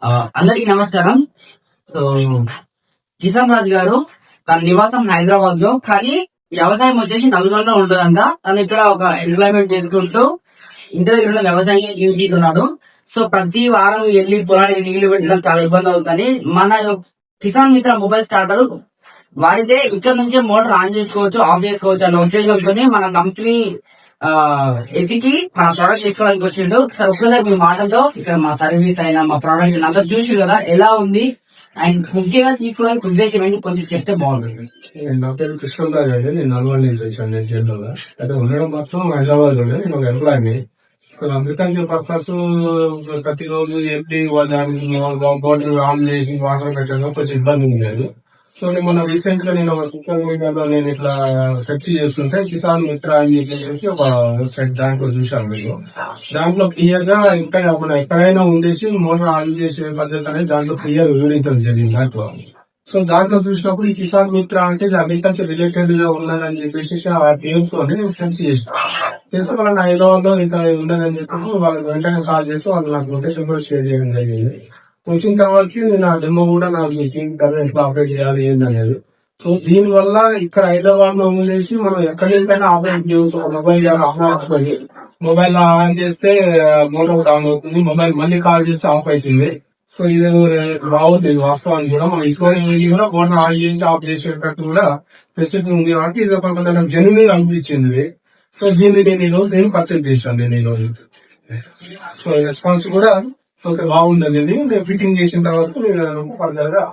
అందరికీ నమస్కారం. సో కిసాన్ రాజు గారు తన నివాసం హైదరాబాద్ లో, కానీ వ్యవసాయం వచ్చేసి నలుగురులో ఉంటుందంట. తను ఇక్కడ ఒక ఎంప్లాయ్మెంట్ చేసుకుంటూ ఇంటి దగ్గర ఉన్న వ్యవసాయం చేసుకుంటున్నాడు. సో ప్రతి వారం వెళ్ళి పొలానికి నీళ్లు పెట్టడం చాలా ఇబ్బంది అవుతుంది. మన కిసాన్ మిత్ర మొబైల్ స్టార్టర్ వాడితే ఇక్కడ నుంచే మోటార్ ఆన్ చేసుకోవచ్చు, ఆఫ్ చేసుకోవచ్చు అన్న ఉద్దేశంతో మన కంపెనీ ఎదికి మన ప్రోడక్ట్ తీసుకోవడానికి వచ్చిండు. సార్ ఒక్కసారి మీ మాటల్లో ఇక్కడ మా సర్వీస్ అయినా మా ప్రోడక్ట్ అంతా చూసి కదా ఎలా ఉంది అండ్ ముఖ్యంగా తీసుకోవడానికి ఉద్దేశం ఏంటి కొంచెం చెప్తే బాగుంటుంది. నా పేరు కృష్ణరాజు అండి. నేను నల్గొండ నుంచి వచ్చాను. నేను జైల్లో అయితే ఉండడం మాత్రం హైదరాబాద్ లో నేను ఒక ఎంప్లాయీ. సో అగ్రికల్చర్ పర్పస్ ప్రతిరోజు వెళ్ళి బాడీ ఆమ్లేసి వాటర్ పెట్టడం కొంచెం ఇబ్బంది ఉండేది. సో మన రీసెంట్ గా నేను ఒక సోషల్ మీడియాలో నేను ఇట్లా సెర్చ్ చేస్తుంటే కిసాన్ మిత్ర అని చెప్పేసి ఒక వెబ్సైట్ దాంట్లో చూసాను. మీకు దాంట్లో క్లియర్ గా ఇంకా మన ఎక్కడైనా ఉండేసి మోటార్ ఆన్ చేసే పద్ధతి అనేది దాంట్లో క్లియర్ వివరించడం జరిగింది దాంట్లో. సో దాంట్లో చూసినప్పుడు ఈ కిసాన్ మిత్ర అంటే అగ్రికల్చర్ రిలేటెడ్ గా ఉన్నదని చెప్పేసి ఆ పేరుతో నేను సెర్చ్ చేస్తాను. చేస్తే వాళ్ళని హైదరాబాద్ లో ఇంకా ఉన్నదని చెప్పేసి వాళ్ళకి వెంటనే కాల్ చేసి వాళ్ళు నాకు లొకేషన్ కూడా షేర్ చేయడం జరిగింది. వచ్చిన తర్వాత నేను ఆ డెమో కూడా నాకు ఎట్లా ఆపరేట్ చేయాలి ఏందనేది. సో దీని వల్ల ఇక్కడ హైదరాబాద్ లో చేసి మనం ఎక్కడి నుంచైనా ఆపరేట్ చేయవచ్చు. మొబైల్ మొబైల్ ఆన్ చేస్తే మోటార్ ఆన్ అవుతుంది, మొబైల్ మళ్ళీ కాల్ చేస్తే ఆఫ్ అవుతుంది. సో ఇది బాగుంది వాస్తవానికి కూడా. మనం ఇటువంటి కూడా మోటార్ ఆన్ చేసి ఆఫ్ చేసేటట్టు కూడా ఫెసిలిటీ ఉంది కాబట్టి ఇది ఒక జెన్యున్ అనిపించింది. సో దీన్ని నేను ఈ రోజు పర్చేజ్ చేశాను. నేను ఈ రోజు సో రెస్పాన్స్ కూడా ఓకే బాగుంది. అనేది నేను ఫిట్టింగ్ చేసిన తర్వాత ఫర్దర్ గా